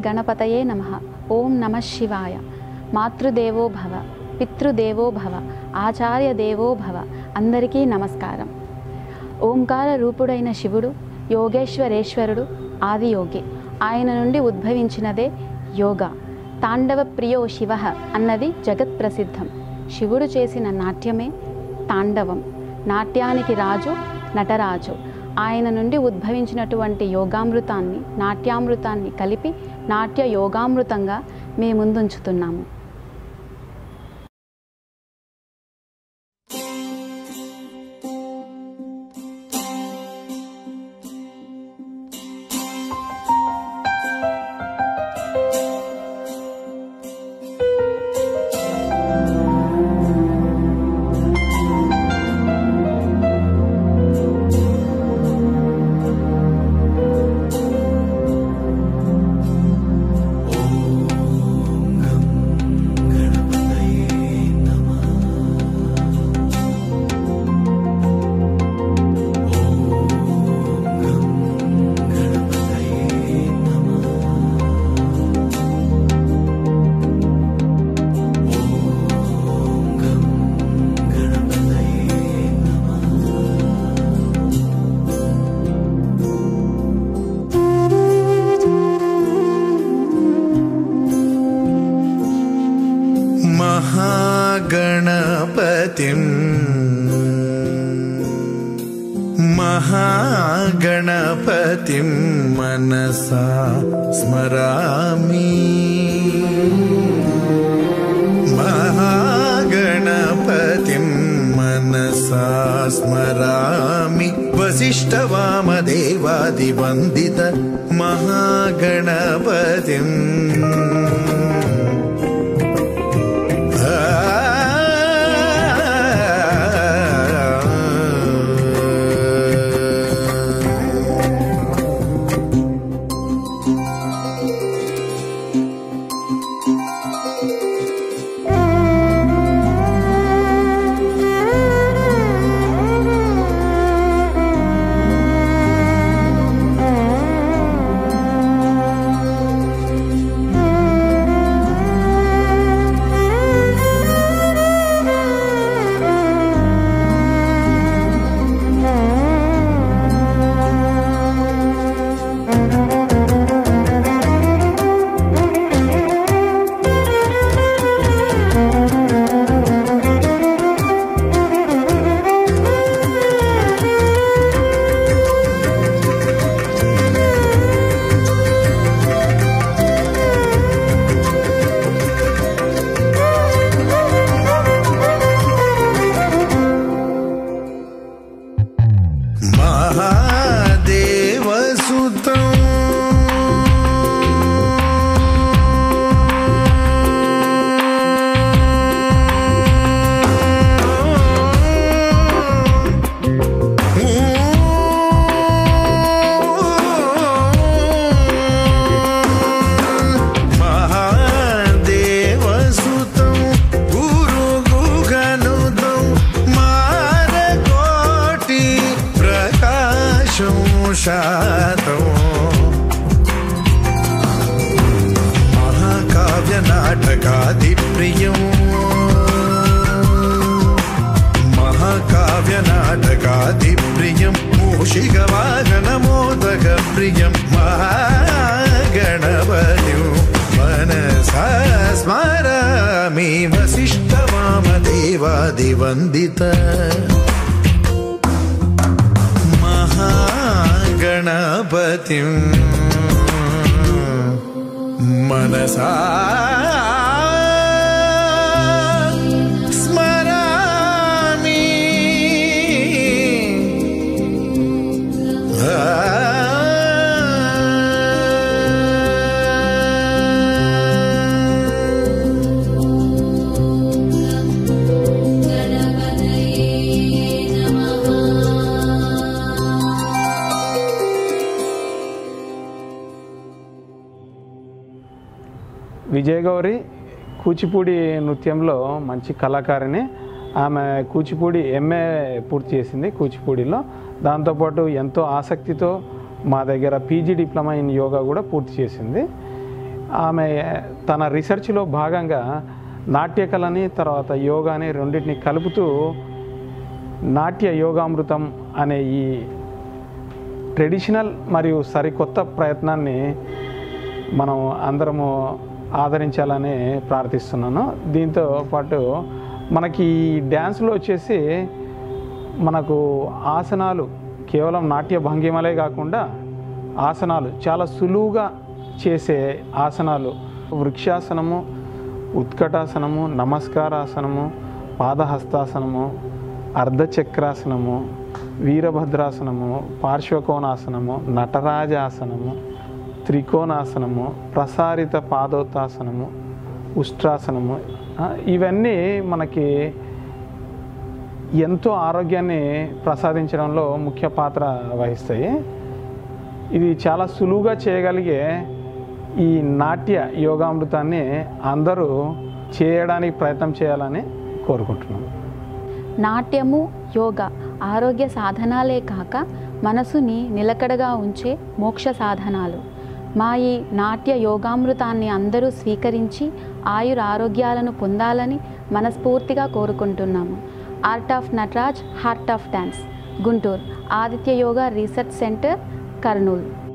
గణపతయే నమః. ఓం నమః శివాయ. మాతృదేవో భవ, పితృదేవో భవ, ఆచార్య దేవో భవ. అందరికీ నమస్కారం. ఓంకార రూపుడైన శివుడు యోగేశ్వరేశ్వరుడు, ఆదియోగి. ఆయన నుండి ఉద్భవించినదే యోగా. తాండవ ప్రియో శివ అన్నది జగత్ ప్రసిద్ధం. శివుడు చేసిన నాట్యమే తాండవం. నాట్యానికి రాజు నటరాజు. ఆయన నుండి ఉద్భవించినటువంటి యోగామృతాన్ని, నాట్యామృతాన్ని కలిపి నాట్య యోగామృతంగా మీ ముందుంచుతున్నాము. महागणपतिं मनसा स्मरामि. महागणपतिं मनसा स्मरामि. वसिष्ठवामदेवादिवन्दित महागणपतिम्. महाकाव्य नाटकादिप्रियं. महाकाव्य नाटकादिप्रियं. मूषिकवाहनमोदकप्रियं. महागणपतिं मनसा स्मरामि. वसिष्ठवामदेवादिवन्दित गणपतिं मनसा स्मरामि. విజయగౌరి కూచిపూడి నృత్యంలో మంచి కళాకారిణి. ఆమె కూచిపూడి ఎంఏ పూర్తి చేసింది కూచిపూడిలో. దాంతోపాటు ఎంతో ఆసక్తితో మా దగ్గర పీజీ డిప్లొమా ఇన్ యోగా కూడా పూర్తి చేసింది. ఆమె తన రీసెర్చ్లో భాగంగా నాట్యకళని తర్వాత యోగాని రెండింటిని కలుపుతూ నాట్య యోగామృతం అనే ఈ ట్రెడిషనల్ మరియు సరికొత్త ప్రయత్నాన్ని మనం అందరము ఆదరించాలని ప్రార్థిస్తున్నాను. దీంతో పాటు మనకి ఈ డ్యాన్స్లో వచ్చేసి మనకు ఆసనాలు కేవలం నాట్య భంగిమలే కాకుండా ఆసనాలు చాలా సులువుగా చేసే ఆసనాలు వృక్షాసనము, ఉత్కటాసనము, నమస్కారాసనము, పాదహస్తాసనము, అర్ధచక్రాసనము, వీరభద్రాసనము, పార్శ్వకోణాసనము, నటరాజాసనము, త్రికోణాసనము, ప్రసారిత పాదోత్తాసనము, ఉష్ట్రాసనము, ఇవన్నీ మనకి ఎంతో ఆరోగ్యాన్ని ప్రసాదించడంలో ముఖ్య పాత్ర వహిస్తాయి. ఇది చాలా సులువుగా చేయగలిగే ఈ నాట్య యోగామృతాన్ని అందరూ చేయడానికి ప్రయత్నం చేయాలని కోరుకుంటున్నాను. నాట్యము, యోగా ఆరోగ్య సాధనాలే కాక మనసుని నిలకడగా ఉంచే మోక్ష సాధనాలు. మా ఈ నాట్య యోగామృతాన్ని అందరూ స్వీకరించి ఆయురారోగ్యాలను పొందాలని మనస్ఫూర్తిగా కోరుకుంటున్నాము. Art of Nataraj, heart of dance, Guntur, Aditya yoga research centre, Kurnool.